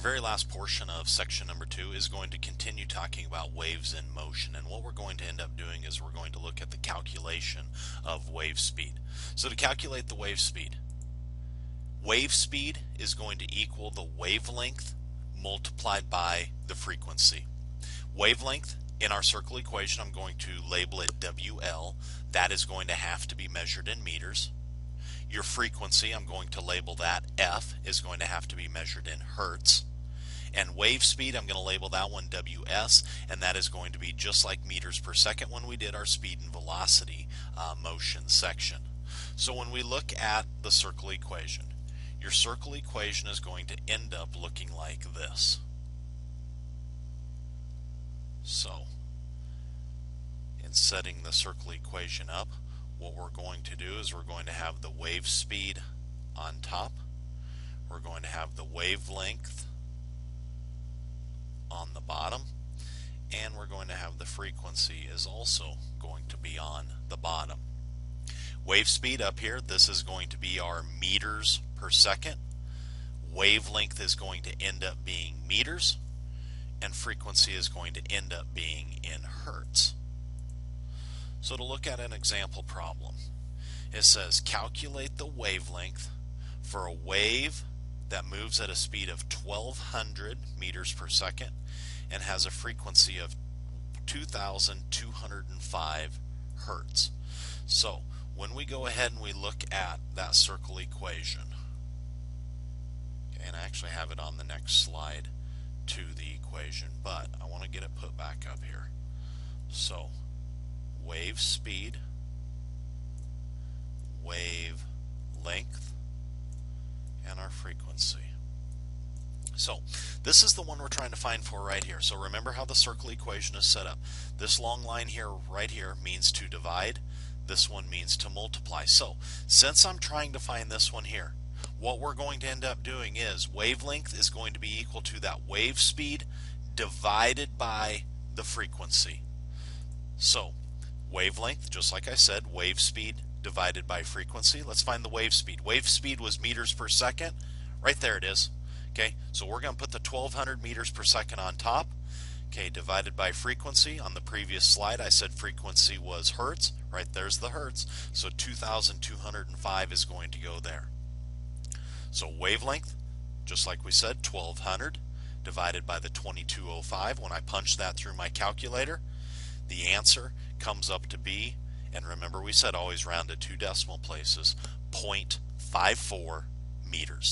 very last portion of section number 2 is going to continue talking about waves in motion, and what we're going to end up doing is we're going to look at the calculation of wave speed. So to calculate the wave speed is going to equal the wavelength multiplied by the frequency. Wavelength in our circle equation, I'm going to label it WL. That is going to have to be measured in meters. Your frequency, I'm going to label that F, is going to have to be measured in hertz. And wave speed, I'm going to label that one WS, and that is going to be just like meters per second when we did our speed and velocity motion section. So when we look at the circle equation, your circle equation is going to end up looking like this. So in setting the circle equation up, what we're going to do is we're going to have the wave speed on top, we're going to have the wavelength on the bottom, and we're going to have the frequency is also going to be on the bottom. Wave speed up here, this is going to be our meters per second. Wavelength is going to end up being meters, and frequency is going to end up being in hertz. So to look at an example problem, it says calculate the wavelength for a wave that moves at a speed of 1200 meters per second and has a frequency of 2205 hertz. So when we go ahead and we look at that circle equation, and I actually have it on the next slide to the equation, but I want to get it put back up here. So wave speed, wave length, and our frequency. So this is the one we're trying to find for right here. So remember how the circle equation is set up. This long line here, right here, means to divide. This one means to multiply. So since I'm trying to find this one here, what we're going to end up doing is wavelength is going to be equal to that wave speed divided by the frequency. So wavelength, just like I said, wave speed divided by frequency. Let's find the wave speed. Wave speed was meters per second. Right there it is. Okay, so we're going to put the 1200 meters per second on top. Okay, divided by frequency. On the previous slide I said frequency was hertz. Right there's the hertz. So 2205 is going to go there. So wavelength, just like we said, 1200 divided by the 2205. When I punch that through my calculator, the answer comes up to be, and remember we said always round to 2 decimal places, 0.54 meters.